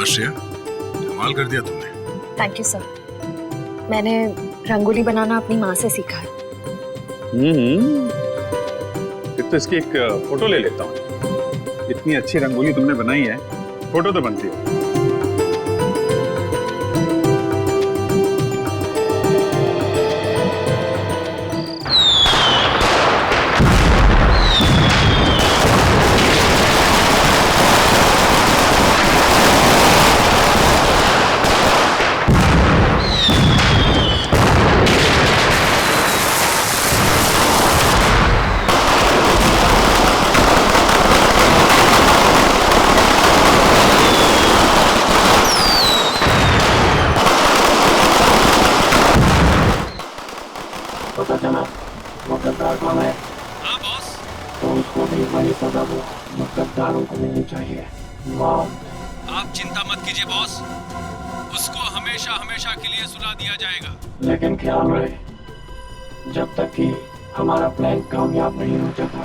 श्रेया, कमाल कर दिया तुमने। Thank you sir. मैंने रंगोली बनाना अपनी माँ से सीखा है। फिर तो इसकी एक फोटो ले लेता हूँ। इतनी अच्छी रंगोली तुमने बनाई है, फोटो तो बनती है। पता चला वो गद्दार कौन है? हाँ बॉस। तो उसको भी वही सजा दो जो गद्दारों को मिलनी चाहिए, मौत। आप चिंता मत कीजिए बॉस, उसको हमेशा हमेशा के लिए सुला दिया जाएगा। लेकिन ख्याल रहे, जब तक कि हमारा प्लान कामयाब नहीं हो जाता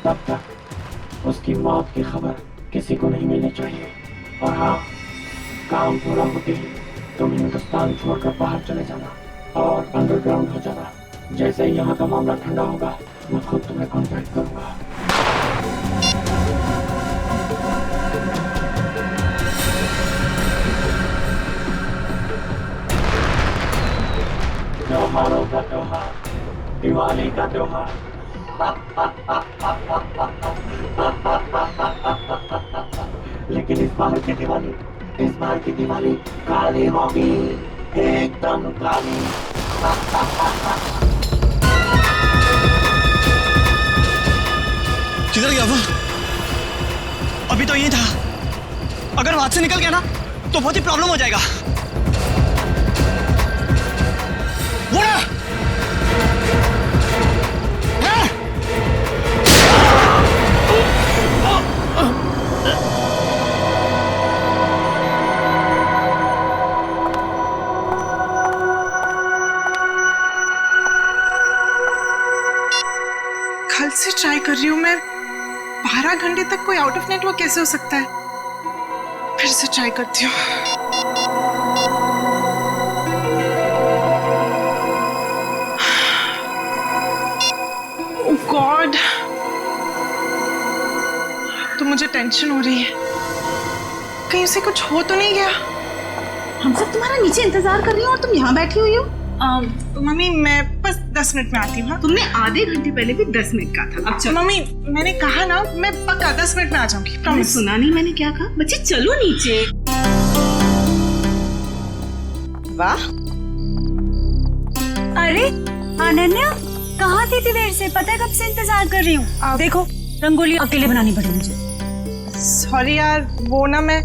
तब तक उसकी मौत की खबर किसी को नहीं मिलनी चाहिए। और हाँ, काम पूरा होते ही तुम हिंदुस्तान छोड़कर बाहर चले जाना और अंडरग्राउंड हो जाना। जैसे ही यहाँ का मामला ठंडा होगा मैं खुद तुम्हें कांटेक्ट करूंगा। त्योहारों का त्योहार, दिवाली का त्योहार। लेकिन इस बार की दिवाली काली होगी, एकदम काली। किधर गया वो? अभी तो यही था। अगर वहां से निकल गया ना तो बहुत ही प्रॉब्लम हो जाएगा। कल से ट्राई कर रही हूँ मैं। 12 घंटे तक कोई आउट ऑफ नेटवर्क कैसे हो सकता है? फिर से ट्राई करती हूँ। ओह गॉड, तो मुझे टेंशन हो रही है, कहीं उसे कुछ हो तो नहीं गया। हम सब तुम्हारा नीचे इंतजार कर रही हो और तुम यहाँ बैठी हुई हो। मम्मी मैं बस 10 मिनट में आती हूँ। तुमने आधे घंटे पहले भी 10 मिनट कहा था। अच्छा मम्मी, मैंने कहा ना मैं पक्का 10 मिनट में आ जाऊंगी। तुमने सुना नहीं मैंने क्या कहा? बच्चे चलो नीचे। वाह, अरे अनन्या, कहाँ थी इतनी देर से? पता है कब से इंतजार कर रही हूँ। देखो रंगोली अकेले बनानी पड़ी मुझे। सॉरी यार, वो ना मैं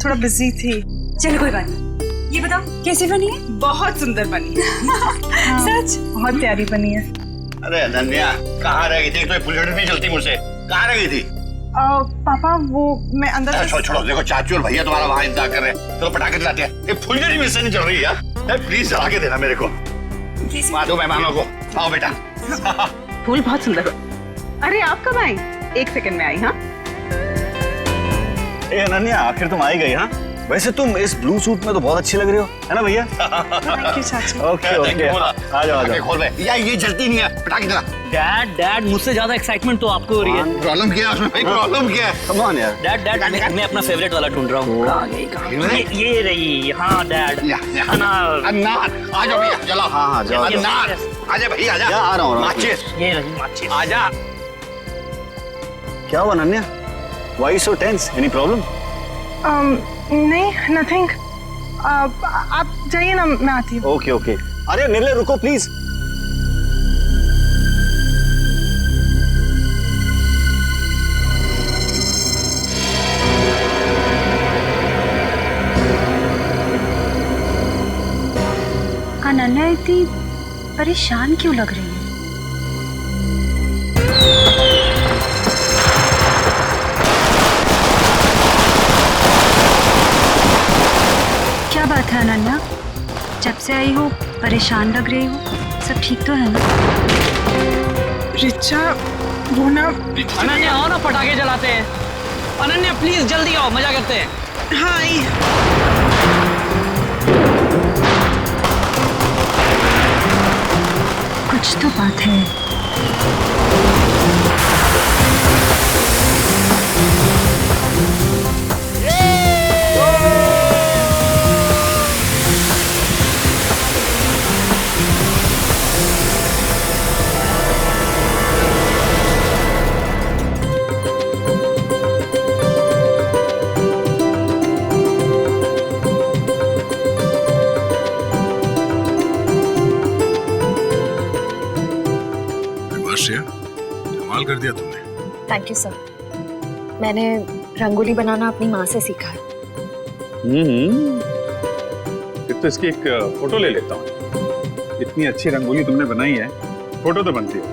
थोड़ा बिजी थी। चलो कोई बात नहीं। ये बताओ कैसी बनी है? बहुत सुंदर बनी है। हाँ, सच बहुत प्यारी बनी है। अरे अनन्या, कहाँ रह गई थी? तो फुलझड़ी नहीं चलती मुझसे। कहाँ रह गई थी? पापा वो मैं अंदर। छोड़ो, देखो चाचू और भैया तुम्हारा वहाँ इंतजार कर रहे हैं। चलो पटाखे जलाते हैं। ये फुलझड़ी मिल से नहीं चल रही यार। प्लीज जला के देना मेरे को। दो मेहमानों को। आओ बेटा। फूल बहुत सुंदर। अरे आप कब आई? 1 सेकंड में आई। हाँ अनन्या, आखिर तुम आई गई। हाँ वैसे तुम इस ब्लू सूट में तो बहुत अच्छी लग रही हो, है ना भैया? थैंक यू चाचू। ओके आ जाओ। खोल बे। यार ये जलती नहीं है, पटाखे जला। डैड मुझसे ज्यादा एक्साइटमेंट तो आपको हो रही है। प्रॉब्लम क्या है उसमें भाई? प्रॉब्लम क्या है? कम ऑन यार। डैड मैं अपना फेवरेट वाला ढूंढ रहा हूँ। ये रही। हाँ डैड, अनार। आ जाओ भैया, जलाओ। हाँ जाओ। अनार। आजा भैया, आजा। आ रहा हूँ। माचिस। ये रही माचिस। आजा। क्या हुआ Ananya? Why so tense? Any problem? नहीं, नथिंग। आप जाइए ना, मैं आती हूँ। ओके। अरे निर्ले रुको प्लीज। अनन्या इतनी परेशान क्यों लग रही है? क्या बात है अनन्या, जब से आई हो परेशान लग रही हो। सब ठीक तो है ना? रिचा वो ना। अनन्या आओ ना, पटाखे जलाते हैं। अनन्या प्लीज जल्दी आओ, मजा करते हैं। हाँ आई। कुछ तो बात है। श्रेया, कमाल कर दिया तुमने। Thank you sir. मैंने रंगोली बनाना अपनी माँ से सीखा है। फिर तो इसकी एक फोटो ले लेता हूँ। इतनी अच्छी रंगोली तुमने बनाई है, फोटो तो बनती है।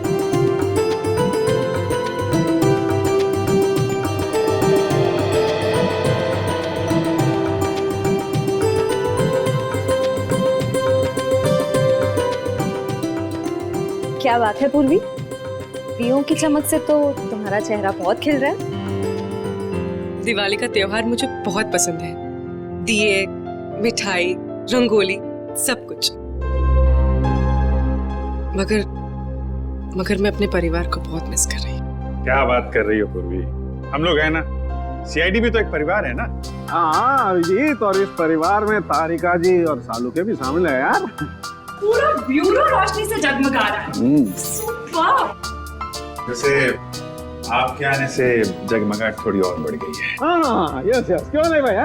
क्या बात है पूर्वी, दियों की चमक से तो तुम्हारा चेहरा बहुत खिल रहा है। दिवाली का त्योहार मुझे बहुत पसंद है। दिए, मिठाई, रंगोली, सब कुछ। मगर मैं अपने परिवार को बहुत मिस कर रही हूँ। क्या बात कर रही हो पूर्वी, हम लोग हैं ना, सीआईडी भी तो एक परिवार है ना। हाँ अभिजीत, और इस परिवार में तारिका जी और सालू के भी शामिल है यार। पूरा ब्यूरो रोशनी से जगमगा रहा है। सुपर। वैसे आपके आने से जगमगाहट थोड़ी और बढ़ गई है। हाँ यस यस, क्यों नहीं भैया।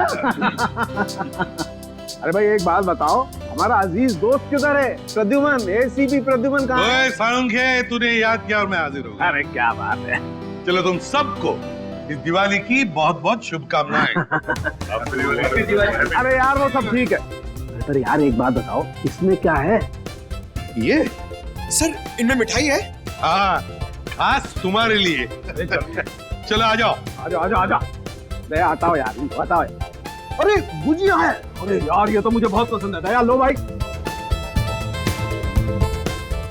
अरे भाई एक बात बताओ, हमारा अजीज दोस्त किधर है? प्रद्युमन, एसीपी प्रद्युमन कहाँ है? सालुंखे, तूने याद किया और मैं हाजिर हो गया। अरे क्या बात है। चलो तुम सबको इस दिवाली की बहुत बहुत शुभकामनाएं। अरे यार वो सब ठीक है, पर यार एक बात बताओ, इसमें क्या है? ये सर इनमें मिठाई है। हाँ, खास तुम्हारे लिए। चलो आ जाओ। आजा आजा आजा, दया आता हो यार, आता हो। अरे गुजिया है, अरे यार ये तो मुझे बहुत पसंद है। दया लो भाई।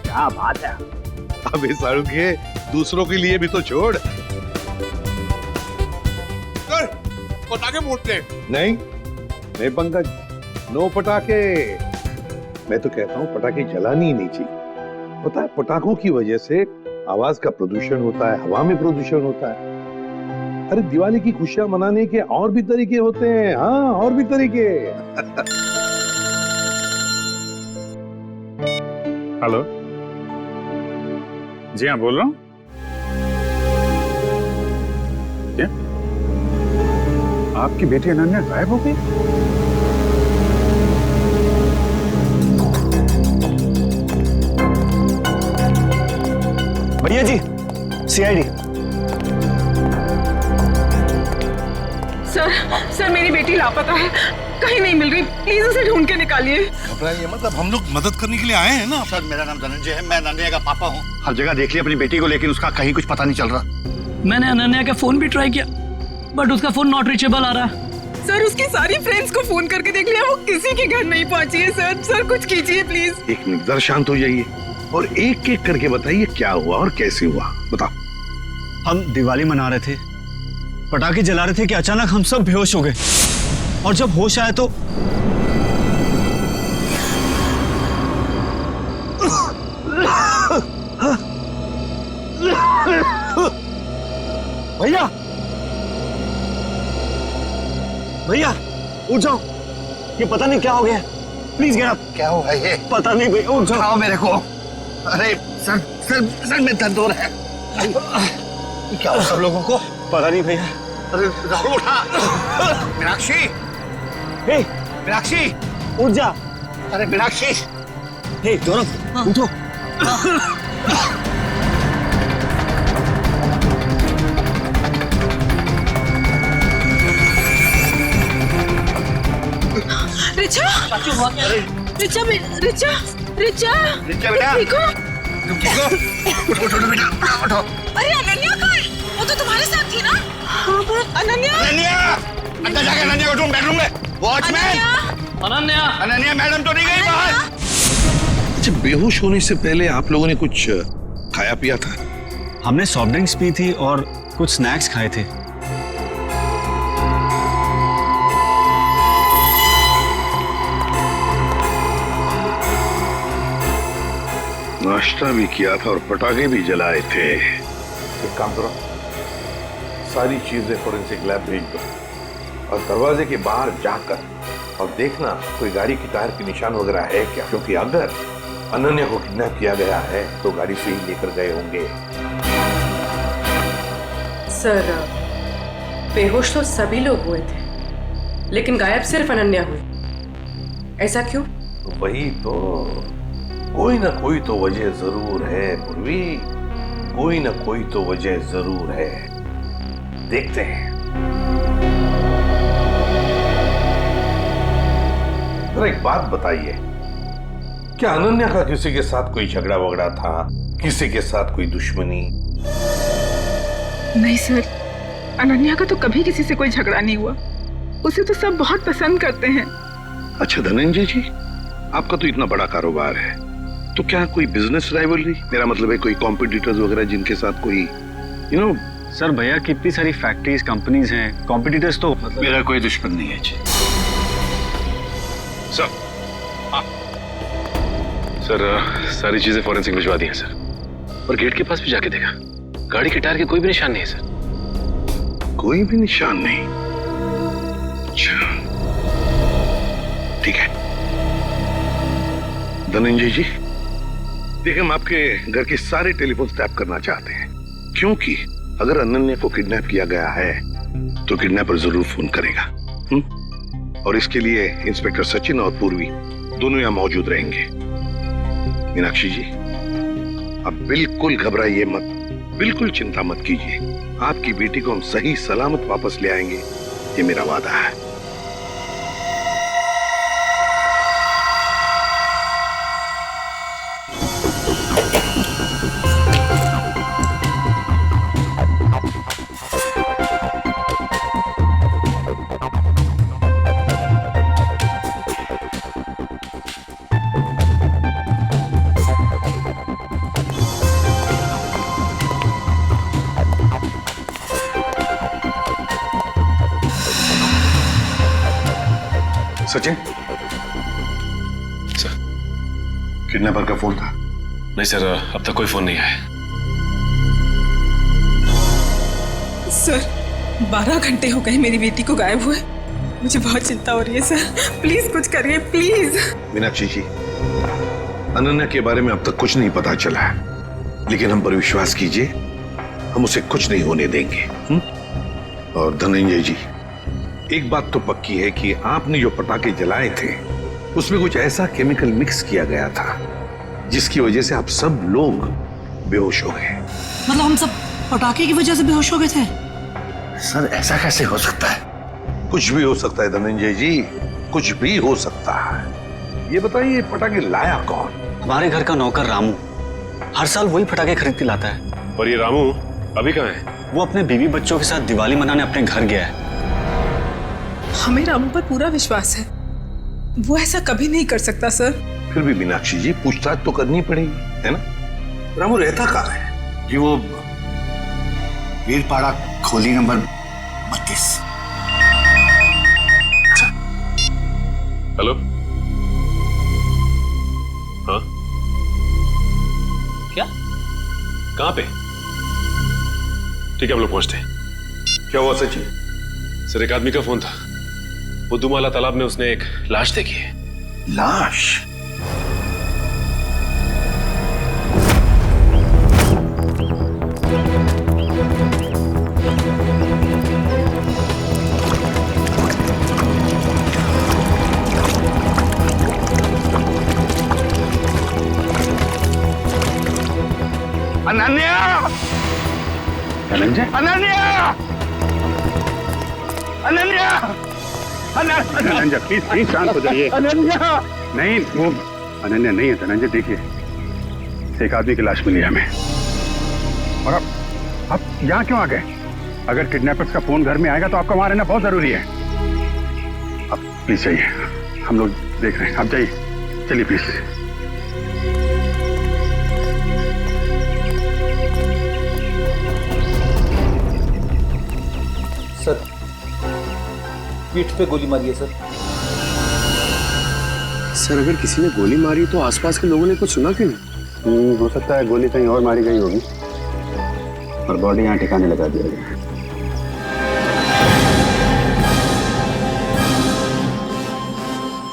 क्या बात है। अबे सालुंखे, दूसरों के लिए भी तो छोड़। कर, पटाखे फूटते। नहीं नहीं पंकज, नो पटाखे। मैं तो कहता हूँ पटाखे जलानी ही नहीं चाहिए। पता है पटाखों की वजह से आवाज का प्रदूषण होता है, हवा में प्रदूषण होता है। अरे दिवाली की खुशियां मनाने के और भी तरीके होते हैं। हाँ और भी तरीके। हेलो, जी हाँ बोल रहा हूँ। क्या आपकी बेटी अनन्या गायब हो गई? भैया जी, सीआईडी। सर मेरी बेटी लापता है, कहीं नहीं मिल रही। प्लीज उसे ढूंढ के निकालिए। घबराइए मत, अब हम लोग मदद करने के लिए आए हैं ना। सर मेरा नाम धनंजय है, मैं अनन्या का पापा हूँ। हर जगह देख लिया अपनी बेटी को, लेकिन उसका कहीं कुछ पता नहीं चल रहा। मैंने अनन्या का फोन भी ट्राई किया, बट उसका फोन नॉट रीचेबल आ रहा है। सर उसकी सारी फ्रेंड्स को फोन करके देख लिया, वो किसी के घर नहीं पहुंची है। सर कुछ कीजिए प्लीज। एक मिनट, जरा शांत हो जाइए और एक एक करके बताइए क्या हुआ और कैसे हुआ। बताओ। हम दिवाली मना रहे थे, पटाखे जला रहे थे कि अचानक हम सब बेहोश हो गए, और जब होश आया तो भैया भैया उठ जाओ, ये पता नहीं क्या हो गया। Please get up. क्या हुआ ये? पता नहीं भैया, उठ जाओ मेरे को। अरे सर सर सर में दर्द हो रहा है। क्या हुआ सब लोगों को? पता नहीं भैया। अरे राहुल उठा। मीनाक्षी, हे मीनाक्षी उठ जा। अरे मीनाक्षी। हे गौरव उठो। रिचा, रिचा, रिचा, रिचा, रिचा बेटा, ठीक हो? उठो उठो बेटा, उठो। अरे अनन्या कहाँ है? वो तो तुम्हारे साथ थी ना? हाँ पर अनन्या। अनन्या, अंदर जाके अनन्या को ढूंढ, बेडरूम में। वॉचमैन। अनन्या मैडम तो नहीं गई बाहर? अच्छा, बेहोश होने से पहले आप लोगों ने कुछ खाया पिया था? हमने सॉफ्ट ड्रिंक्स पी थी और कुछ स्नैक्स खाए थे। नाश्ता भी किया था और पटाखे भी जलाए थे। एक काम करो, सारी चीजें फोरेंसिक लैब भेज दो और दरवाजे के बाहर जाकर और देखना कोई गाड़ी की टायर के निशान वगैरह है क्या, क्योंकि अगर अनन्या को किडनैप किया गया है तो गाड़ी से ही लेकर गए होंगे। सर, बेहोश तो सभी लोग हुए थे, लेकिन गायब सिर्फ अनन्या हुई। ऐसा क्यों? वही तो, कोई ना कोई तो वजह जरूर है पूर्वी, कोई ना कोई तो वजह जरूर है। देखते हैं। जरा एक बात बताइए, क्या अनन्या का किसी के साथ कोई झगड़ा वगड़ा था, किसी के साथ कोई दुश्मनी? नहीं सर, अनन्या का तो कभी किसी से कोई झगड़ा नहीं हुआ। उसे तो सब बहुत पसंद करते हैं। अच्छा धनंजय जी, आपका तो इतना बड़ा कारोबार है, तो क्या कोई बिजनेस राइवलरी, मेरा मतलब है कोई कॉम्पिटिटर्स वगैरह जिनके साथ कोई सर भैया कितनी सारी फैक्ट्रीज कंपनीज हैं, कॉम्पिटिटर्स तो मेरा कोई दुश्मन नहीं है जी। सर सारी चीजें फॉरेंसिक भिजवा दी हैं सर, और गेट के पास भी जाके देखा, गाड़ी के टायर के कोई भी निशान नहीं है सर। कोई भी निशान नहीं? अच्छा ठीक है धनंजय जी, देखिए हम आपके घर के सारे टेलीफोन टैप करना चाहते हैं, क्योंकि अगर अनन्या को किडनैप किया गया है तो किडनैपर जरूर फोन करेगा। और इसके लिए इंस्पेक्टर सचिन और पूर्वी दोनों यहां मौजूद रहेंगे। मीनाक्षी जी, आप बिल्कुल घबराइए मत, बिल्कुल चिंता मत कीजिए, आपकी बेटी को हम सही सलामत वापस ले आएंगे, ये मेरा वादा है। सचिन, सर किडनैपर का फोन था? नहीं सर, अब तक कोई फोन नहीं आया। सर 12 घंटे हो गए मेरी बेटी को गायब हुए, मुझे बहुत चिंता हो रही है सर, प्लीज कुछ करिए प्लीज। मीनाक्षी जी, अनन्या के बारे में अब तक कुछ नहीं पता चला है, लेकिन हम पर विश्वास कीजिए, हम उसे कुछ नहीं होने देंगे। और धनंजय जी, एक बात तो पक्की है कि आपने जो पटाखे जलाए थे उसमें कुछ ऐसा केमिकल मिक्स किया गया था जिसकी वजह से आप सब लोग बेहोश हो गए। मतलब हम सब पटाखे की वजह से बेहोश हो गए थे? सर ऐसा कैसे हो सकता है? कुछ भी हो सकता है धनंजय जी, कुछ भी हो सकता है। ये बताइए पटाखे लाया कौन? हमारे घर का नौकर रामू, हर साल वही पटाखे खरीद के लाता है। और ये रामू अभी कहाँ है? वो अपने बीवी बच्चों के साथ दिवाली मनाने अपने घर गया है। हमें रामू पर पूरा विश्वास है, वो ऐसा कभी नहीं कर सकता सर। फिर भी मीनाक्षी जी, पूछताछ तो करनी पड़ेगी, है ना? रामू रहता कहाँ है? जी वो वीरपाड़ा खोली नंबर 32। हेलो, हाँ क्या? कहाँ पे? ठीक है हम लोग पहुंचते हैं। क्या हुआ सचिन? सर एक आदमी का फोन था, वो दुमाला तालाब में उसने एक लाश देखी है। लाश? अनन्या! धनंजय, अनन्या! अनन्या! धनंजय प्लीज शांत हो जाइए। अनन्या! नहीं, वो अनन्या नहीं है धनंजय। देखिए एक आदमी की लाश मिली है हमें, और अब यहाँ क्यों आ गए? अगर किडनैपर्स का फोन घर में आएगा तो आपका वहां रहना बहुत जरूरी है। अब प्लीज जाइए, हम लोग देख रहे हैं, आप जाइए, चलिए प्लीज। सर पीठ पे गोली मारी है सर। सर अगर किसी ने गोली मारी तो आसपास के लोगों ने कुछ सुना क्यों नहीं? हो सकता है गोली कहीं और मारी गई होगी और बॉडी यहाँ ठिकाने लगा दिया गया।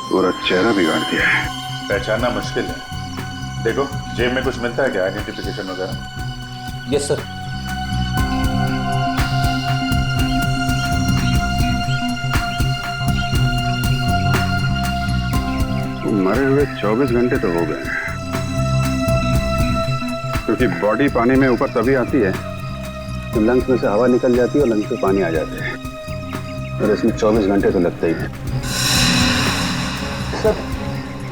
पूरा चेहरा बिगाड़ दिया है। पहचानना मुश्किल है। देखो जेब में कुछ मिलता है क्या, आइडेंटिफिकेशन वगैरह? Yes sir. मरे हुए 24 घंटे तो हो गए हैं, क्योंकि बॉडी पानी में ऊपर तभी आती है तो लंग्स में से हवा निकल जाती है और लंग्स में पानी आ जाते हैं, और इसमें 24 घंटे तो लगते ही हैं। सर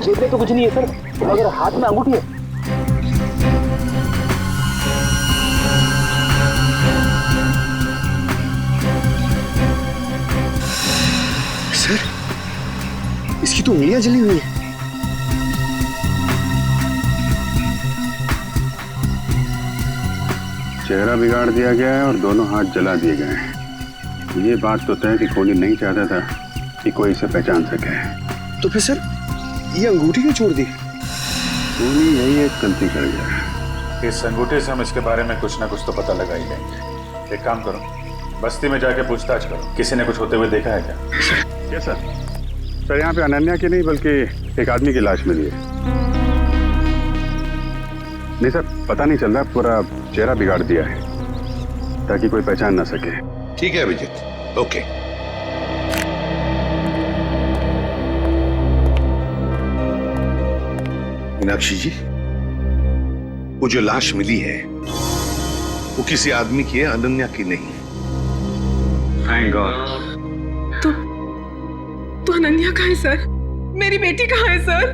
जेब में तो कुछ नहीं है सर, मगर हाथ में अंगूठी है। सर इसकी तो उंगलियां जली हुई है। चेहरा बिगाड़ दिया गया है और दोनों हाथ जला दिए गए हैं। ये बात तो तय कि खूनी नहीं चाहता था कि कोई इसे पहचान सके। तो फिर सर ये अंगूठी क्यों छोड़ दी? खूनी यही एक गलती कर गया। इस अंगूठे से हम इसके बारे में कुछ ना कुछ तो पता लगा ही लेंगे। एक काम करो, बस्ती में जाके पूछताछ करो, किसी ने कुछ होते हुए देखा है क्या? यस सर, यहाँ पे अनन्या की नहीं बल्कि एक आदमी की लाश मिली है। नहीं सर, पता नहीं चल रहा, पूरा चेहरा बिगाड़ दिया है ताकि कोई पहचान ना सके। ठीक है अभिजीत, ओके। मीनाक्षी जी, वो जो लाश मिली है वो किसी आदमी की है, अनन्या की नहीं। Thank God. तो अनन्या कहाँ है सर? मेरी बेटी कहाँ है सर?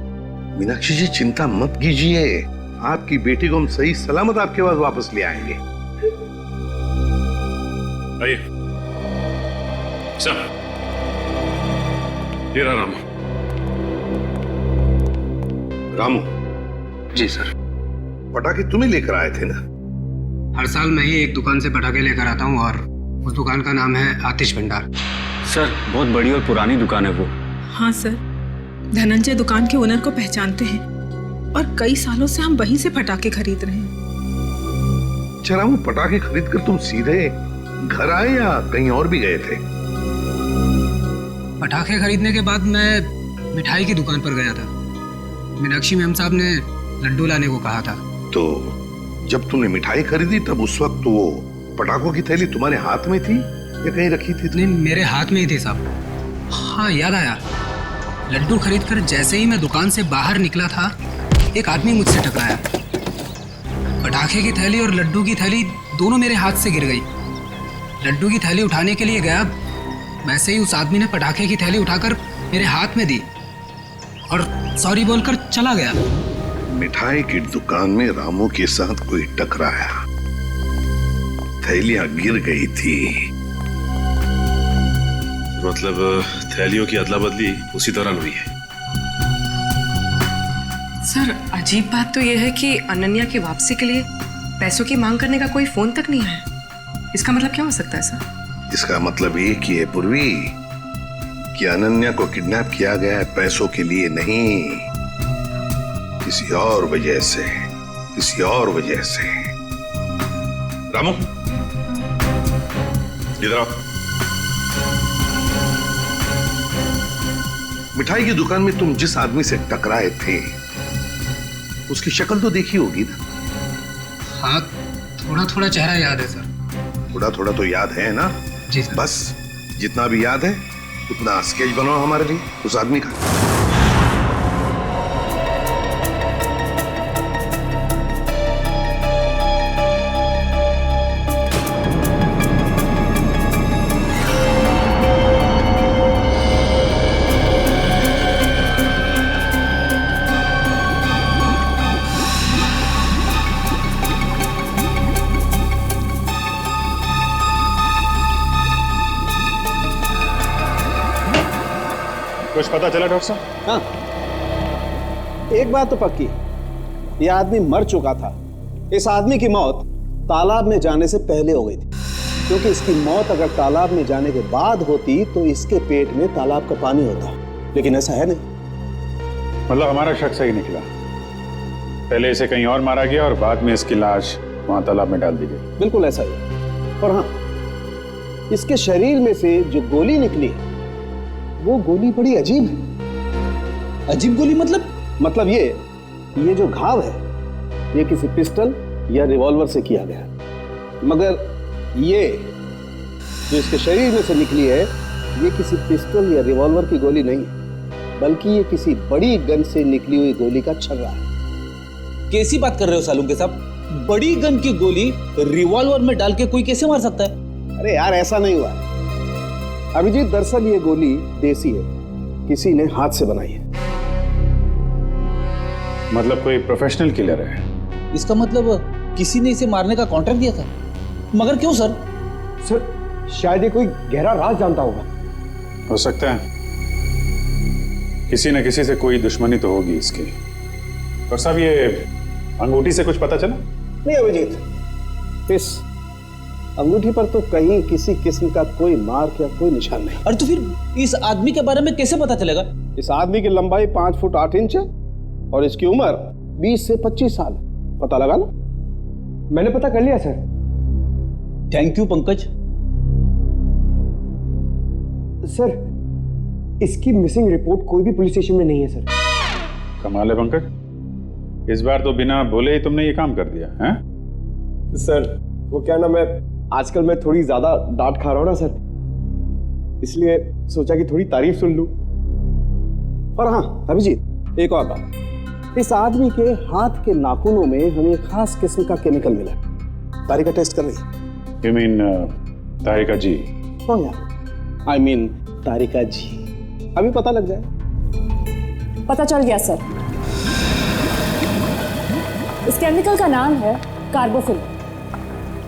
मीनाक्षी जी चिंता मत कीजिए, आपकी बेटी को हम सही सलामत आपके पास वापस ले आएंगे। आइए सर, ये रहा रामू। रामू जी सर। पटाखे तुम्हें लेकर आए थे ना? हर साल मैं ही एक दुकान से पटाखे लेकर आता हूँ और उस दुकान का नाम है आतिश भंडार। सर बहुत बड़ी और पुरानी दुकान है वो। हाँ सर, धनंजय दुकान के ओनर को पहचानते हैं और कई सालों से हम वहीं से पटाखे खरीद रहे हैं। अच्छा रामू, पटाखे खरीद कर तुम सीधे घर आए या कहीं और भी गए थे? पटाखे खरीदने के बाद मैं मिठाई की दुकान पर गया था। मीनाक्षी मैम साहब ने लड्डू लाने को कहा था। तो जब तुमने मिठाई खरीदी तब उस वक्त वो पटाखों की थैली तुम्हारे हाथ में थी या कहीं रखी थी? नहीं, मेरे हाथ में ही थी साहब। हाँ याद आया, लड्डू खरीद कर जैसे ही मैं दुकान से बाहर निकला था एक आदमी मुझसे टकराया। पटाखे की थैली और लड्डू की थैली दोनों मेरे हाथ से गिर गई। लड्डू की थैली उठाने के लिए गया, वैसे ही उस आदमी ने पटाखे की थैली उठाकर मेरे हाथ में दी और सॉरी बोलकर चला गया। मिठाई की दुकान में रामू के साथ कोई टकराया, थैलियां गिर गई थी। मतलब थैलियों की अदला बदली उसी दौरान हुई है। सर अजीब बात तो यह है कि अनन्या की वापसी के लिए पैसों की मांग करने का कोई फोन तक नहीं है। इसका मतलब क्या हो सकता है सर? इसका मतलब ये कि है पूर्वी कि अनन्या को किडनैप किया गया है पैसों के लिए नहीं, किसी और वजह से, किसी और वजह से। रामू इधर आओ। मिठाई की दुकान में तुम जिस आदमी से टकराए थे उसकी शक्ल तो देखी होगी ना? हाँ, थोड़ा थोड़ा चेहरा याद है सर। थोड़ा थोड़ा तो याद है ना? जी सर। बस जितना भी याद है उतना स्केच बनाओ हमारे लिए उस आदमी का। कुछ पता चला डॉक्टर साहब? हाँ, एक बात तो पक्की, ये आदमी मर चुका था। इस आदमी की मौत तालाब में जाने से पहले हो गई थी, क्योंकि इसकी मौत अगर तालाब में जाने के बाद होती तो इसके पेट में तालाब का पानी होता, लेकिन ऐसा है नहीं। मतलब हमारा शक सही निकला। पहले इसे कहीं और मारा गया और बाद में इसकी लाश वहां तालाब में डाल दी गई। बिल्कुल ऐसा ही। और हाँ, इसके शरीर में से जो गोली निकली है वो गोली बड़ी अजीब है। अजीब गोली मतलब? मतलब ये जो घाव है ये किसी पिस्टल या रिवॉल्वर से किया गया है, मगर ये जो इसके शरीर में से निकली है ये किसी पिस्टल या रिवॉल्वर की गोली नहीं है, बल्कि ये किसी बड़ी गन से निकली हुई गोली का छर्रा है। कैसी बात कर रहे हो सालुंके साहब? बड़ी गन की गोली रिवॉल्वर में डाल के कोई कैसे मार सकता है? अरे यार, ऐसा नहीं हुआ अभिजीत। दरअसल ये गोली देसी है, किसी ने हाथ से बनाई है। मतलब कोई प्रोफेशनल किलर है? इसका मतलब किसी ने इसे मारने का कॉन्ट्रैक्ट दिया था। मगर क्यों सर? सर शायद ये कोई गहरा राज जानता होगा। हो सकता है, किसी न किसी से कोई दुश्मनी तो होगी इसकी। और साहब, ये अंगूठी से कुछ पता चला? नहीं अभिजीत, इस अंगूठी पर तो कहीं किसी किस्म का कोई मार्क या कोई निशान नहीं। अरे तो फिर इस आदमी के बारे में कैसे पता चलेगा? इस आदमी की लंबाई 5 फुट 8 इंच है और इसकी उम्र 20 से 25 साल। पता लगा लो। मैंने पता कर लिया sir. Thank you Pankaj. Sir, इसकी मिसिंग रिपोर्ट कोई भी पुलिस स्टेशन में नहीं है सर। कमाल है पंकज, इस बार तो बिना बोले ही तुमने ये काम कर दिया है? सर वो क्या ना, मैं आजकल मैं थोड़ी ज्यादा डांट खा रहा हूं ना सर, इसलिए सोचा कि थोड़ी तारीफ सुन लूं। और हाँ अभिजीत, एक और बात, इस आदमी के हाथ के नाखूनों में हमें खास किस्म का केमिकल मिला। तारिका टेस्ट कर रही। You mean तारिका जी? हाँ यार, I mean तारिका जी। अभी पता लग जाए। पता चल गया सर। इस केमिकल का नाम है कार्बोफिल।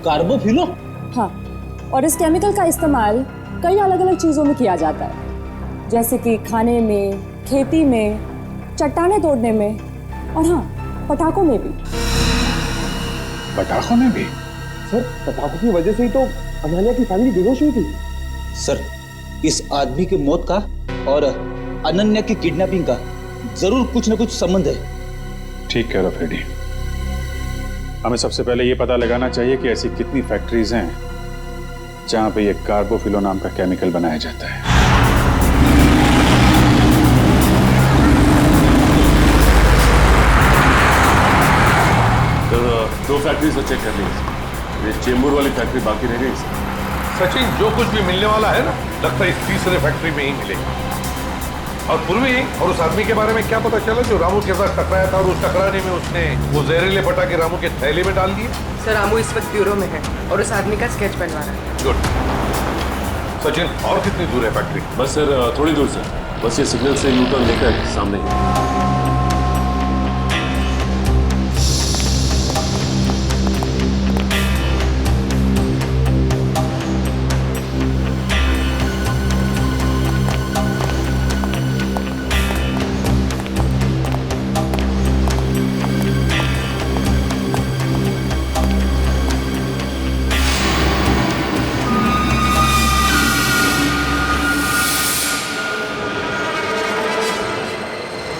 कार्बोफिलो? हाँ, और इस केमिकल का इस्तेमाल कई अलग अलग चीज़ों में किया जाता है, जैसे कि खाने में, खेती में, चट्टानें तोड़ने में और हाँ, पटाखों में भी। पटाखों में भी? सर पटाखों की वजह से ही तो अनन्या की फैमिली बेहोश हुई थी। सर, इस आदमी की मौत का और अनन्या की किडनैपिंग का जरूर कुछ न कुछ संबंध है। ठीक कह रहा फ्रेडी। हमें सबसे पहले ये पता लगाना चाहिए कि ऐसी कितनी फैक्ट्रीज हैं जहां पे ये कार्बोफिलो नाम का केमिकल बनाया जाता है। तो 2 फैक्ट्रीज तो चेक कर ली, ये चेंबूर वाली फैक्ट्री बाकी रह गई। सचिन, जो कुछ भी मिलने वाला है ना, लगता है इस तीसरे फैक्ट्री में ही मिलेगा। और पूर्वी और उस आदमी के बारे में क्या पता चला जो रामू के साथ टकराया था और उस टकराने में उसने वो जहरीले पटाखे रामू के थैले में डाल दिए? सर, रामू इस वक्त ब्यूरो में है और उस आदमी का स्केच बनवा रहा है। गुड। सचिन, और कितनी दूर है फैक्ट्री? बस सर थोड़ी दूर से, बस ये सिग्नल से यू टर्न लेकर सामने ही।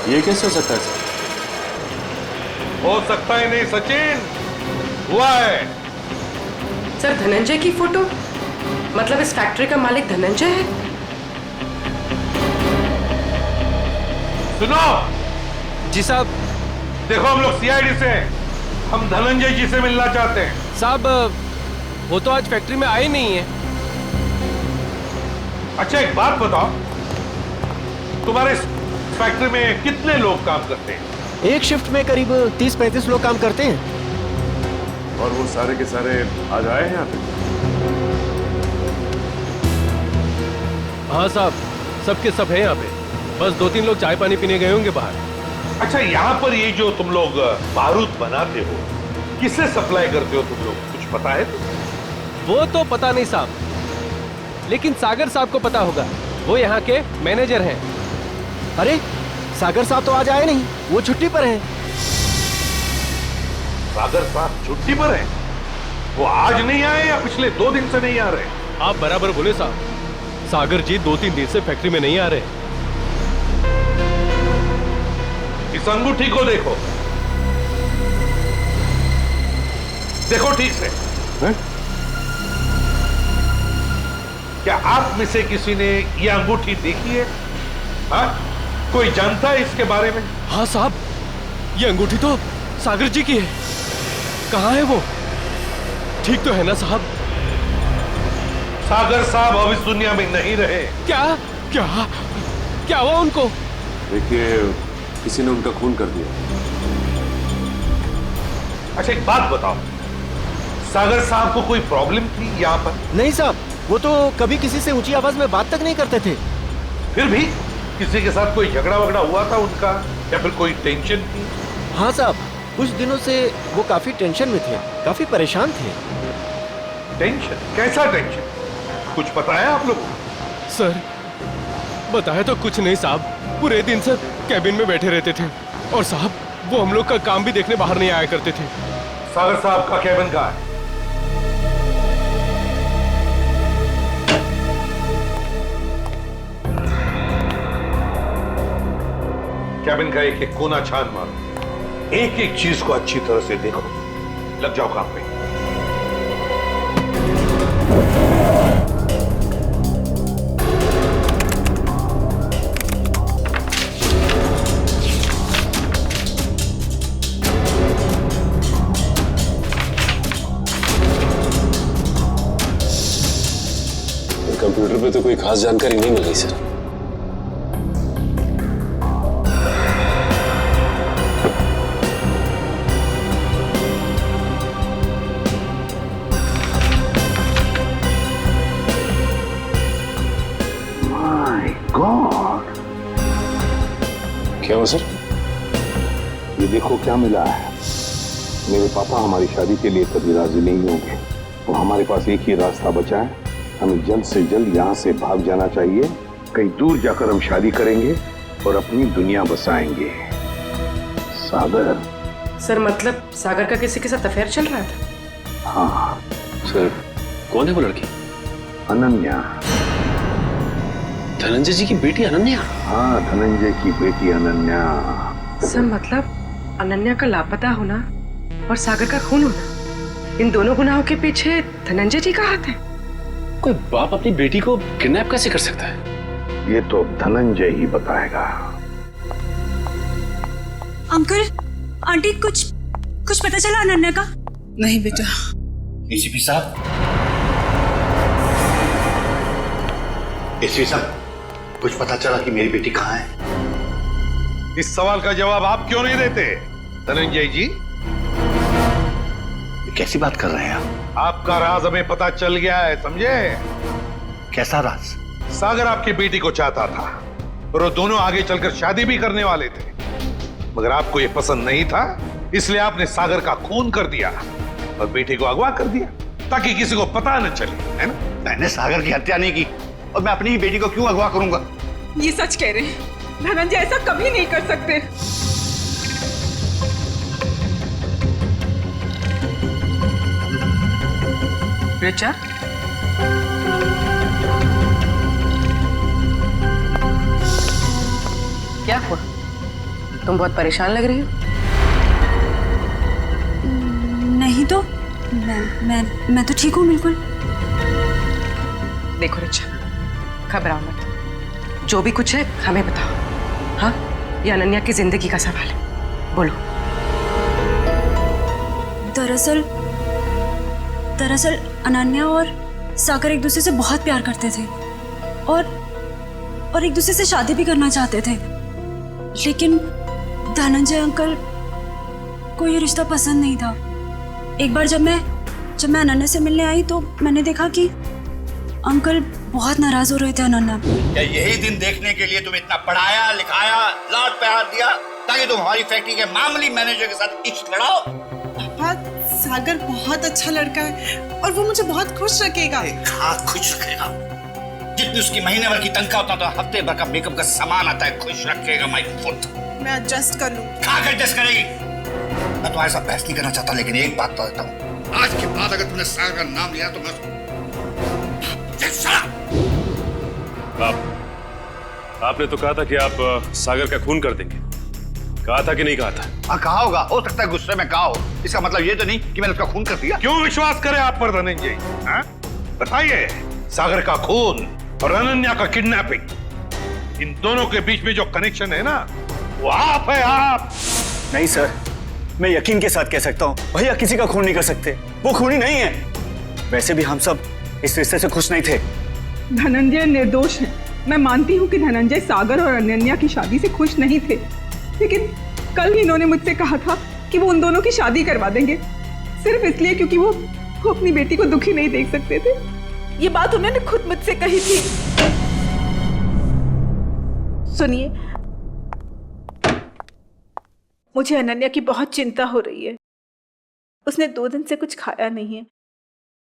ये कैसे हो सकता है सर? हो सकता ही नहीं सचिन, हुआ है। सर, धनंजय की फोटो? मतलब इस फैक्ट्री का मालिक धनंजय है? सुनो जी साहब। देखो, हम लोग सीआईडी से हैं, हम धनंजय जी से मिलना चाहते हैं। साहब, वो तो आज फैक्ट्री में आए नहीं है। अच्छा एक बात बताओ, तुम्हारे इस फैक्ट्री में कितने लोग काम करते हैं? एक शिफ्ट में करीब 30-35 लोग काम करते हैं। और वो सारे के सारे आज आए हैं यहाँ पे? हाँ साहब, सबके सब है यहाँ पे, बस 2-3 लोग चाय पानी पीने गए होंगे बाहर। अच्छा, यहाँ पर ये जो तुम लोग बारूद बनाते हो, किसे सप्लाई करते हो तुम लोग, कुछ पता है? वो तो पता नहीं साहब, लेकिन सागर साहब को पता होगा, वो यहाँ के मैनेजर हैं। अरे सागर साहब तो आज आए नहीं, वो छुट्टी पर हैं। सागर साहब छुट्टी पर हैं? वो आज नहीं आए या पिछले 2 दिन से नहीं आ रहे? आप बराबर बोले साहब, सागर जी 2-3 दिन से फैक्ट्री में नहीं आ रहे। इस अंगूठी को देखो, देखो ठीक से। है? क्या आप में से किसी ने ये अंगूठी देखी है? हाँ? कोई जानता है इसके बारे में? हाँ साहब, ये अंगूठी तो सागर जी की है। कहाँ है वो? ठीक तो है ना साहब? सागर साहब अब इस दुनिया में नहीं रहे। क्या क्या क्या हुआ उनको? देखिए, किसी ने उनका खून कर दिया। अच्छा एक बात बताओ, सागर साहब को कोई प्रॉब्लम थी यहाँ पर? नहीं साहब, वो तो कभी किसी से ऊंची आवाज में बात तक नहीं करते थे। फिर भी किसी के साथ कोई झगड़ा वगड़ा हुआ था उनका, या फिर कोई टेंशन थी? हाँ साहब, कुछ दिनों से वो काफी टेंशन में थे, काफी परेशान थे। टेंशन? कैसा टेंशन? कुछ पता है आप लोगों को? सर, बताया तो कुछ नहीं साहब। पूरे दिन से कैबिन में बैठे रहते थे और साहब वो हम लोग का काम भी देखने बाहर नहीं आया करते थे। सागर साहब का कैबिन कहाँ है? कैबिन का एक एक कोना छान मारो, एक एक चीज को अच्छी तरह से देखो। लग जाओ काम पे। कंप्यूटर पे तो कोई खास जानकारी नहीं मिल रही सर। My God! क्या हुआ सर? ये देखो क्या मिला है। मेरे पापा हमारी शादी के लिए कभी राजी नहीं होंगे, तो हमारे पास एक ही रास्ता बचा है। हमें जल्द से जल्द यहाँ से भाग जाना चाहिए। कहीं दूर जाकर हम शादी करेंगे और अपनी दुनिया बसाएंगे। सागर। सर मतलब सागर का किसी के साथ अफेयर चल रहा था? हाँ। सर कौन है वो लड़की? अनन्या। धनंजय जी की बेटी अनन्या? हाँ, धनंजय की बेटी अनन्या। सर मतलब अनन्या का लापता होना और सागर का खून होना, इन दोनों गुनाहों के पीछे धनंजय जी का हाथ है? कोई बाप अपनी बेटी को किडनैप कैसे कर सकता है? ये तो धनंजय ही बताएगा। अंकल, आंटी, कुछ पता चला अनन्या का? नहीं बेटा। एसीपी साहब, एसीपी साहब, कुछ पता चला कि मेरी बेटी कहाँ है? इस सवाल का जवाब आप क्यों नहीं देते धनंजय जी? कैसी बात कर रहे हैं आप? आपका राज हमें पता चल गया है, समझे? कैसा राज? सागर आपकी बेटी को चाहता था और वो दोनों आगे चलकर शादी भी करने वाले थे, मगर आपको ये पसंद नहीं था, इसलिए आपने सागर का खून कर दिया और बेटी को अगवा कर दिया ताकि किसी को पता न चले, है ना? मैंने सागर की हत्या नहीं की और मैं अपनी ही बेटी को क्यों अगवा करूंगा? ये सच कह रहे हैं, धनंजय ऐसा कभी नहीं कर सकते। रिचा, क्या हुआ? तुम बहुत परेशान लग रही हो। नहीं तो मैं तो ठीक हूँ बिल्कुल। देखो रिचा, घबराओ मत, जो भी कुछ है हमें बताओ। हाँ, ये अनन्या की जिंदगी का सवाल है, बोलो। दरअसल अनन्या और सागर एक दूसरे से बहुत प्यार करते थे और एक दूसरे से शादी भी करना चाहते थे, लेकिन धनंजय अंकल को ये रिश्ता पसंद नहीं था। एक बार जब मैं अनन्या से मिलने आई तो मैंने देखा कि अंकल बहुत नाराज हो रहे थे अनन्या। क्या यही दिन देखने के लिए तुम इतना पढ़ाया लिखाया, लाड प्यार दिया ताकि तुम हमारी फैक्ट्री के मामूली मैनेजर के साथ इश्क लड़ाओ? पापा, सागर बहुत अच्छा लड़का है और वो मुझे बहुत खुश रखेगा। हाँ, खुश रखेगा। जितनी उसकी महीने भर की तनख्वाह उतना तो हफ्ते भर का मेकअप का सामान आता है। खुश रखेगा माय पुट। मैं एडजस्ट कर लूं। कहाँ एडजस्ट करेगी? मैं तुम्हारे साथ बहस नहीं करना चाहता, लेकिन एक बात तो देता हूँ, आज के बाद अगर तुमने सागर का नाम लिया तो मैं आपने तो कहा था कि आप सागर का खून कर देंगे, कहा था कि नहीं कहा था? हाँ कहा होगा, हो सकता है गुस्से में कहा हो। इसका मतलब ये तो नहीं कि मैंने उसका खून कर दिया। क्यों विश्वास करे आप पर धनंजय? हाँ? बताइए, सागर का खून और अनन्या का किडनैपिंग, इन दोनों के बीच में जो कनेक्शन है ना, वो आप है, आप। नहीं सर, मैं यकीन के साथ कह सकता हूँ, भैया किसी का खून नहीं कर सकते, वो खूनी नहीं है। वैसे भी हम सब इस रिश्ते से खुश नहीं थे। धनंजय निर्दोष है। मैं मानती हूँ कि धनंजय सागर और अनन्या की शादी से खुश नहीं थे, लेकिन कल ही इन्होंने मुझसे कहा था कि वो उन दोनों की शादी करवा देंगे, सिर्फ इसलिए क्योंकि वो अपनी बेटी को दुखी नहीं देख सकते थे। ये बात उन्होंने खुद मुझसे कही थी। सुनिए, मुझे अनन्या की बहुत चिंता हो रही है। उसने 2 दिन से कुछ खाया नहीं है,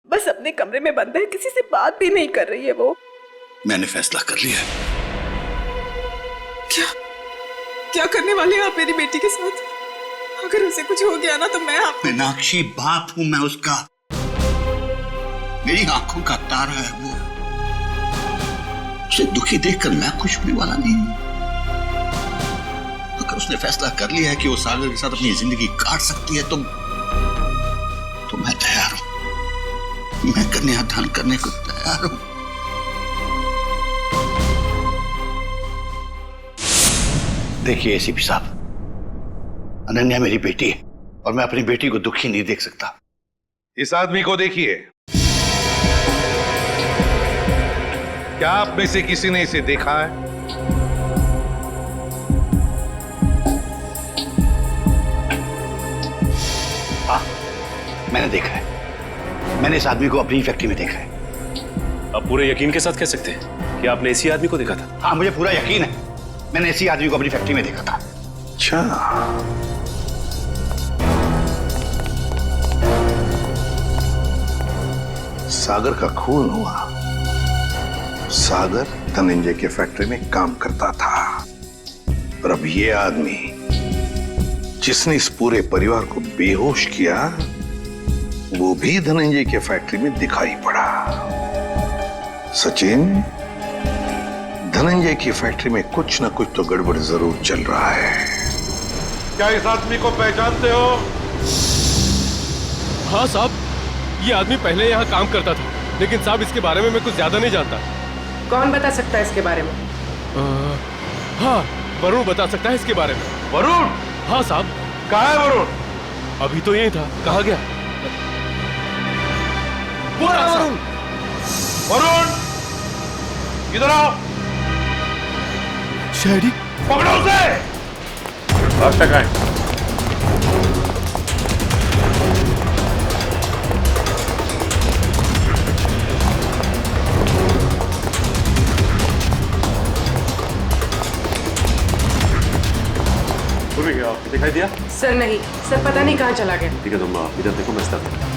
बस अपने कमरे में बंद है, किसी से बात भी नहीं कर रही है वो। मैंने फैसला कर लिया। क्या करने वाले हैं आप मेरी बेटी के साथ? अगर उसे कुछ हो गया ना तो मैं मीनाक्षी, बाप हूं मैं उसका, मेरी आंखों का तारा है वो। उसे दुखी देखकर मैं खुश होने वाला नहीं हूं। अगर उसने फैसला कर लिया है कि वो सागर के साथ अपनी जिंदगी काट सकती है तो मैं तैयार हूं। मैं कन्यादान करने को तैयार हूं। देखिए एसीपी साहब, अनन्या मेरी बेटी है और मैं अपनी बेटी को दुखी नहीं देख सकता। इस आदमी को देखिए, क्या आप में से किसी ने इसे देखा है? हाँ, मैंने देखा है। मैंने इस आदमी को अपनी फैक्ट्री में देखा है। अब पूरे यकीन के साथ कह सकते हैं कि आपने इसी आदमी को देखा था? हाँ, मुझे पूरा यकीन है, मैंने इसी आदमी को अपनी फैक्ट्री में देखा था। अच्छा, सागर का खून हुआ। सागर धनंजय के फैक्ट्री में काम करता था, और अब ये आदमी जिसने इस पूरे परिवार को बेहोश किया, वो भी धनंजय के फैक्ट्री में दिखाई पड़ा। सचिन, धनंजय की फैक्ट्री में कुछ ना कुछ तो गड़बड़ जरूर चल रहा है। क्या इस आदमी को पहचानते हो? हाँ साहब, ये आदमी पहले यहाँ काम करता था, लेकिन साहब इसके बारे में मैं कुछ ज्यादा नहीं जानता। कौन बता सकता है इसके बारे में? हाँ, वरुण बता सकता है इसके बारे में। वरुण? हाँ साहब। कहाँ है वरुण? अभी तो यही था, कहाँ गया? वरुण, वरुण, इधर आओ। शहरी, पकड़ो उसे। अब तक आए। दिखाई दिया? सर नहीं, सर पता नहीं कहाँ चला गया। ठीक है, तुम इधर देखो, मैं स्टार्ट करता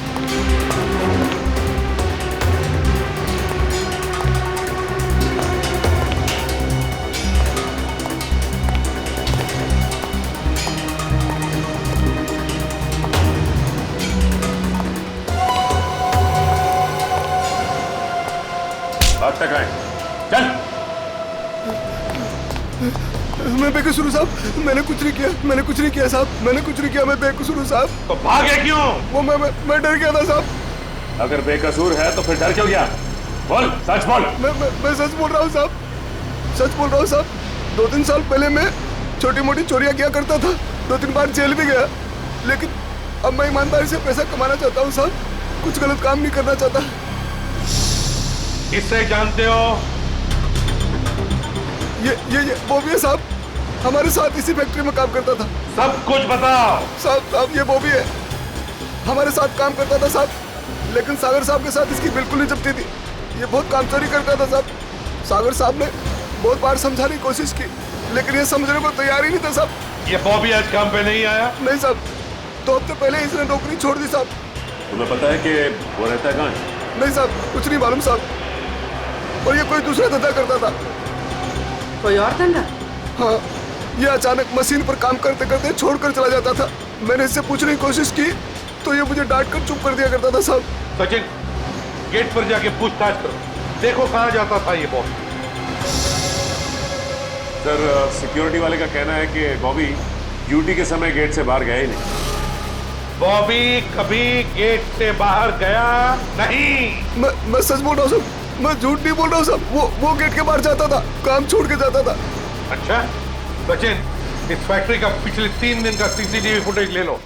अब तक आए। चल। मैं बेकसूर हूँ साहब, मैंने कुछ नहीं किया, मैंने कुछ नहीं किया साहब, मैंने कुछ नहीं किया, मैं बेकसूर हूँ साहब। तो भागे क्यों? वो मैं डर गया था साहब। अगर बेकसूर है तो फिर डर क्यों गया? बोल, सच बोल। मैं सच बोल रहा हूँ साहब, सच बोल रहा हूँ साहब। 2-3 साल पहले मैं छोटी मोटी चोरियां किया करता था, 2-3 बार जेल भी गया, लेकिन अब मैं ईमानदारी से पैसा कमाना चाहता हूँ साहब, कुछ गलत काम नहीं करना चाहता। किससे जानते हो? ये बॉबी है साहब, हमारे साथ इसी फैक्ट्री में काम करता था। सब कुछ बताओ। साहब ये बॉबी है, हमारे साथ काम करता था साहब, लेकिन सागर साहब के साथ इसकी बिल्कुल नहीं जमती थी। ये बहुत काम चोरी करता था साहब। सागर साहब ने बहुत बार समझाने की कोशिश की, लेकिन ये समझने को तैयार ही नहीं था साहब। ये बॉबी आज काम पे नहीं आया? नहीं साहब, 2 हफ्ते पहले इसने नौकरी छोड़ दी साहब। तुम्हें पता है कि वो रहता है कहाँ है? नहीं साहब, कुछ नहीं मालूम साहब, और ये कोई दूसरा धंधा करता था। कोई और धंधा? हाँ, ये अचानक मशीन पर काम करते करते छोड़कर चला जाता था। मैंने इससे पूछने की कोशिश की तो ये मुझे डांट कर चुप कर दिया करता था साहब। सचिन, गेट पर जाके पूछताछ करो, देखो कहाँ जाता था ये बॉबी। सर, सिक्योरिटी वाले का कहना है कि बॉबी ड्यूटी के समय गेट से बाहर गए ही नहीं। बॉबी कभी गेट से बाहर गया नहीं। मैं सच बोल रहा हूँ साहब, मैं झूठ नहीं बोल रहा हूँ साहब। वो गेट के बाहर जाता था, काम छोड़ के जाता था। अच्छा सचिन, इस फैक्ट्री का पिछले 3 दिन का सीसीटीवी फुटेज ले लो।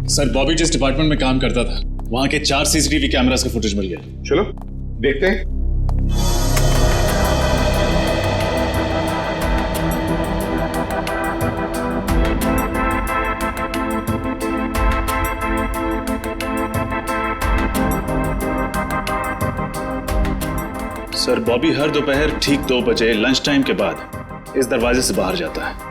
सर, बॉबी जिस डिपार्टमेंट में काम करता था वहां के 4 सीसीटीवी कैमरास का फुटेज मिल गया। चलो देखते हैं। सर, बॉबी हर दोपहर ठीक 2 बजे लंच टाइम के बाद इस दरवाजे से बाहर जाता है।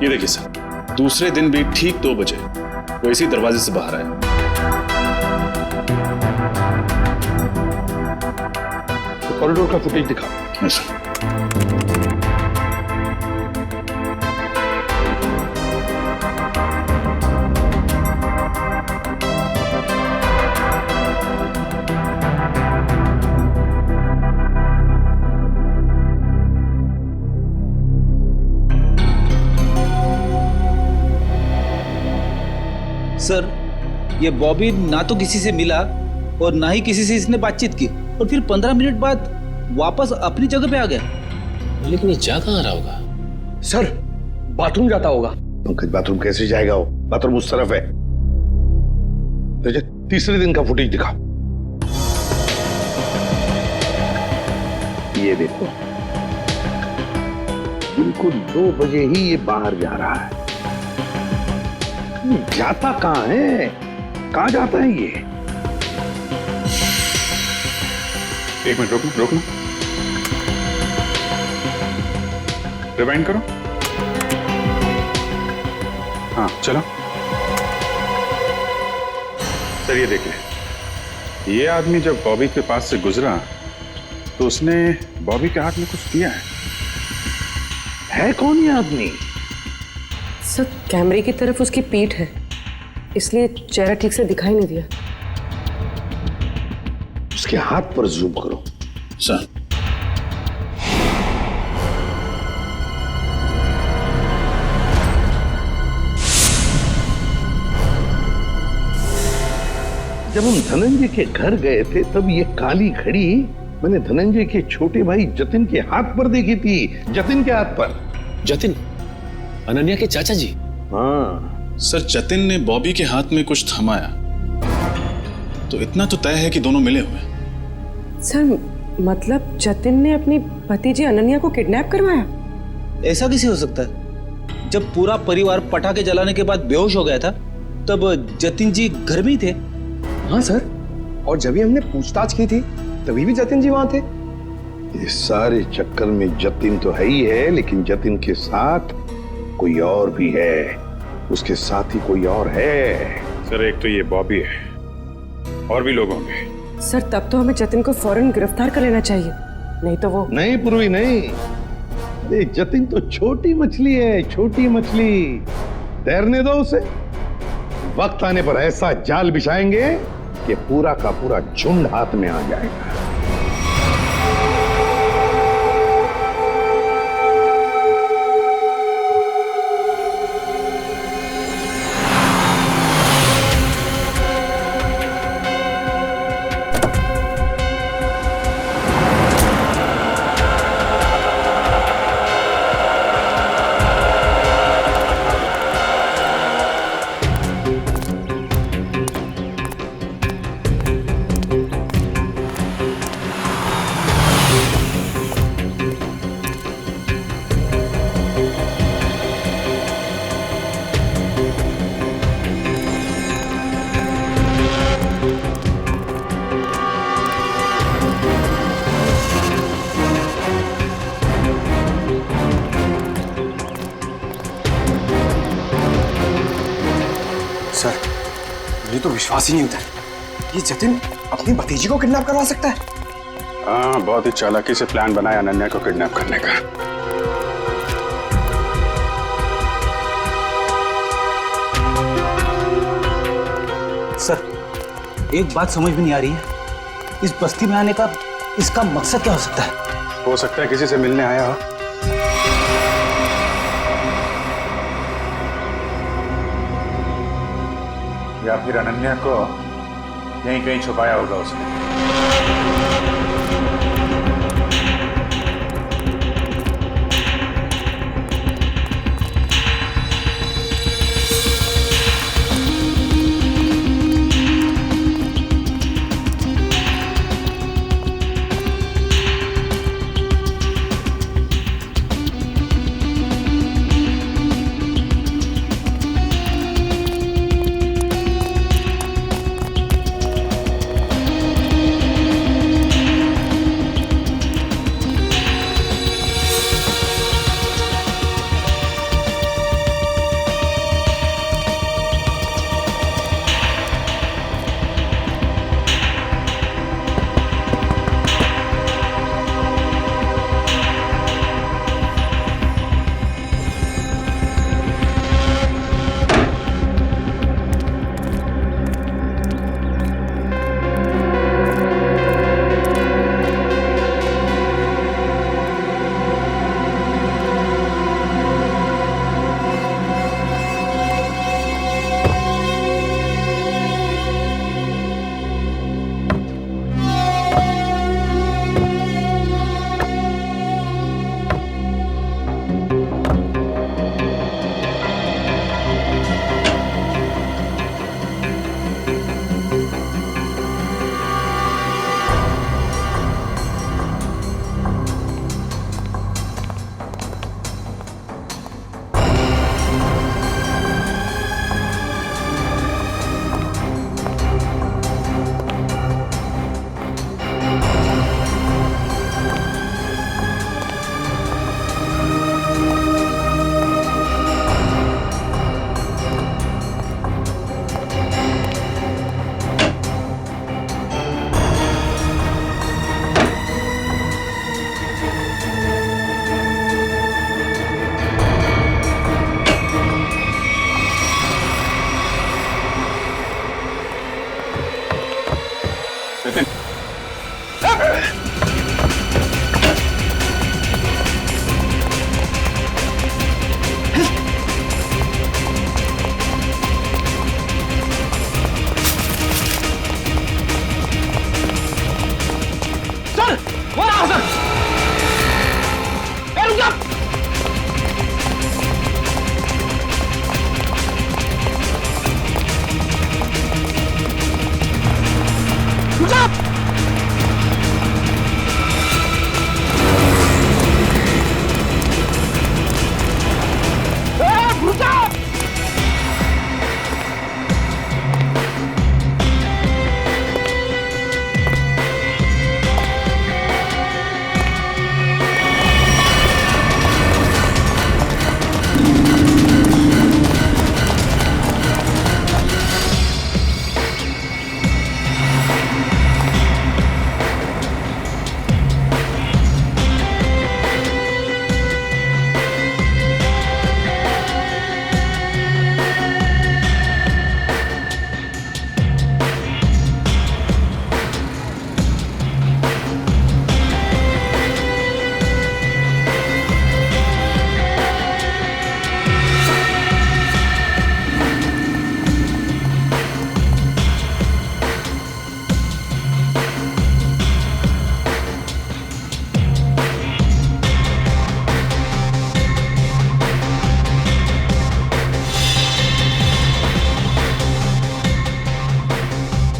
ये देखिए सर, दूसरे दिन भी ठीक 2 बजे वो इसी दरवाजे से बाहर आया। तो कॉरिडोर का फुटेज दिखा। Yes sir. सर, ये बॉबी ना तो किसी से मिला और ना ही किसी से इसने बातचीत की, और फिर 15 मिनट बाद वापस अपनी जगह पे आ गया। लेकिन ये जा कहाँ रहा होगा? सर, बाथरूम जाता होगा। पंकज, बाथरूम कैसे जाएगा वो? बाथरूम उस तरफ है। तो तीसरे दिन का फुटेज दिखा। ये देखो, बिल्कुल 2 बजे ही ये बाहर जा रहा है। जाता कहाँ है? कहाँ जाता है ये? एक मिनट रोकना। रिवाइंड करो। हाँ चलो। सर, ये देखिए, ये आदमी जब बॉबी के पास से गुजरा तो उसने बॉबी के हाथ में कुछ दिया है कौन ये आदमी? सर, कैमरे की तरफ उसकी पीठ है, इसलिए चेहरा ठीक से दिखाई नहीं दिया। उसके हाथ पर जूम करो। सर, जब हम धनंजय के घर गए थे तब ये काली घड़ी मैंने धनंजय के छोटे भाई जतिन के हाथ पर देखी थी। जतिन के हाथ पर। जतिन? अनन्या के चाचा जी? हाँ सर, जतिन ने बॉबी के हाथ में कुछ थमाया तो इतना तो तय है कि दोनों मिले हुए। सर, मतलब जतिन ने अपनी भतीजी अनन्या को किडनैप करवाया? ऐसा कैसे हो सकता है? जब पूरा परिवार पटाखे जलाने के बाद बेहोश हो गया था तब जतिन जी घर में ही थे। हाँ सर, और जब भी हमने पूछताछ की थी तभी भी जतिन जी वहां थे। इस सारे चक्कर में जतिन तो है ही है, लेकिन जतिन के साथ कोई और भी है। उसके साथ ही कोई और है। सर, एक तो ये बॉबी है, और भी लोग होंगे। सर, तब तो हमें जतिन को फौरन गिरफ्तार कर लेना चाहिए, नहीं तो वो। नहीं पूर्वी, नहीं। अरे जतिन तो छोटी मछली है, छोटी मछली। तैरने दो उसे। वक्त आने पर ऐसा जाल बिछाएंगे कि पूरा का पूरा झुंड हाथ में आ जाएगा। मुझे तो विश्वास ही नहीं होता। ये जतिन अपनी भतीजी को किडनैप करवा सकता है? हाँ, बहुत ही चालाकी से प्लान बनाया अनन्या को किडनैप करने का। एक बात समझ में नहीं आ रही है, इस बस्ती में आने का इसका मकसद क्या हो सकता है? हो सकता है किसी से मिलने आया हो, या फिर अनन्या को यहीं कहीं छुपाया होगा उसने।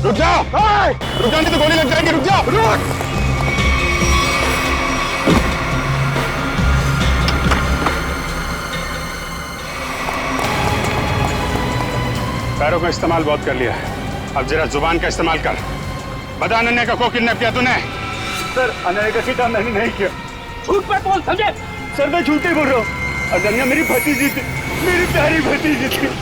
रुक जाओ, रुक जाओ, नहीं तो गोली लग जाएगी। रुक जाओ, रुक। पैरों का इस्तेमाल बहुत कर लिया है, अब जरा जुबान का इस्तेमाल कर। बता अनन्या का को किडनैप किया तूने? सर अनन्या का किडनैप मैंने नहीं किया। झूठ पे बोल, समझे? सर मैं झूठ ही बोल रहा हूँ। अनन्या मेरी भतीजी थी, मेरी प्यारी भतीजी थी।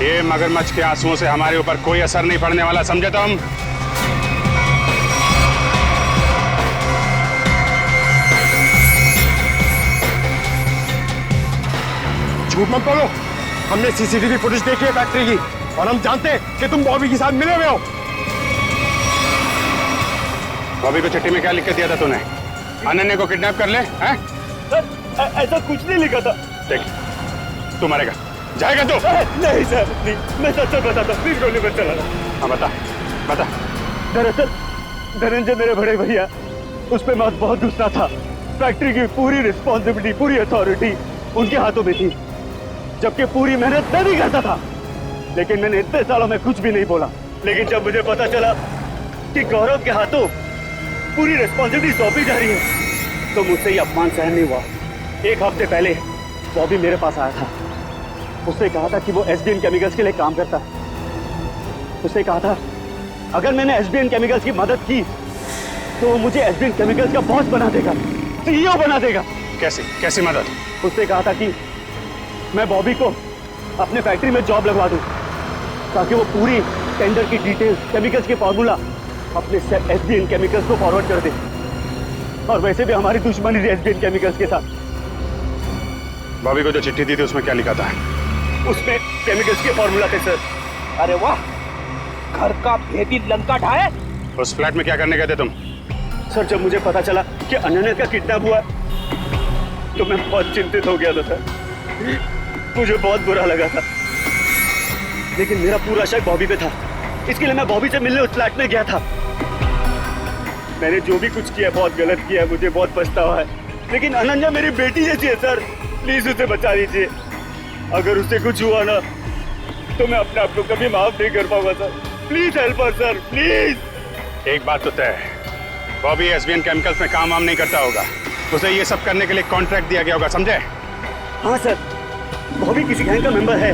ये मगरमच्छ के आंसुओं से हमारे ऊपर कोई असर नहीं पड़ने वाला, समझे तुम? झूठ मत बोलो, हमने सीसीटीवी फुटेज देखी है फैक्ट्री की और हम जानते हैं कि तुम बॉबी के साथ मिले हुए हो। बॉबी को चिट्ठी में क्या लिख के दिया था तूने? अनन्या को किडनैप कर ले, हैं? सर ऐसा कुछ नहीं लिखा था। देख, तू मरेगा, जाएगा तू? नहीं सर, नहीं, मैं सच बताता, प्लीज गोली मत चलाना। हाँ बता, बता। दरअसल धनंजय मेरे बड़े भैया, उस पे मैं बहुत गुस्सा था। फैक्ट्री की पूरी रिस्पॉन्सिबिलिटी, पूरी अथॉरिटी उनके हाथों में थी, जबकि पूरी मेहनत मैं भी करता था। लेकिन मैंने इतने सालों में कुछ भी नहीं बोला। लेकिन जब मुझे पता चला कि गौरव के हाथों पूरी रिस्पॉन्सिबिलिटी सौंपी जा रही है, तो मुझसे ये अपमान सहन नहीं हुआ। एक हफ्ते पहले बॉबी मेरे पास आया था। उसने कहा था कि वो एसबीएन केमिकल्स के लिए काम करता है। उसने कहा था अगर मैंने एसबीएन केमिकल्स की मदद की तो वो मुझे एसबीएन केमिकल्स का बॉस बना देगा, सीईओ बना देगा। कैसे कैसी मदद? उसने कहा था कि मैं बॉबी को अपने फैक्ट्री में जॉब लगवा दूं, ताकि वो पूरी टेंडर की डिटेल्स, केमिकल्स के फॉर्मूला अपने एसबीएन केमिकल्स को फॉरवर्ड कर दे। और वैसे भी हमारी दुश्मनी थी एसबीएन केमिकल्स के साथ। बॉबी को जो चिट्ठी दी थी उसमें क्या लिखा था? उसमें केमिकल्स के फॉर्मूला थे सर। अरे वाह, घर का भेदी लंका ढाए। उस फ्लैट में क्या करने गए थे तुम? सर जब मुझे पता चला कि अनन्या का किडनैप हुआ तो मैं बहुत चिंतित हो गया था सर। मुझे बहुत बुरा लगा था, लेकिन मेरा पूरा शक बॉबी पे था। इसके लिए मैं बॉबी से मिलने उस फ्लैट में गया था। मैंने जो भी कुछ किया बहुत गलत किया, मुझे बहुत पछतावा है। लेकिन अनन्या मेरी बेटी जैसी है सर, प्लीज उसे बचा लीजिए। अगर उससे कुछ हुआ ना तो मैं अपने आप को कभी माफ नहीं कर पाऊंगा sir. Please help us sir, please. एक बात तो तय है, बॉबी एसबीएन केमिकल्स में काम वाम नहीं करता होगा। उसे ये सब करने के लिए कॉन्ट्रैक्ट दिया गया होगा, समझे? हाँ सर, बॉबी किसी गैंग का मेंबर है।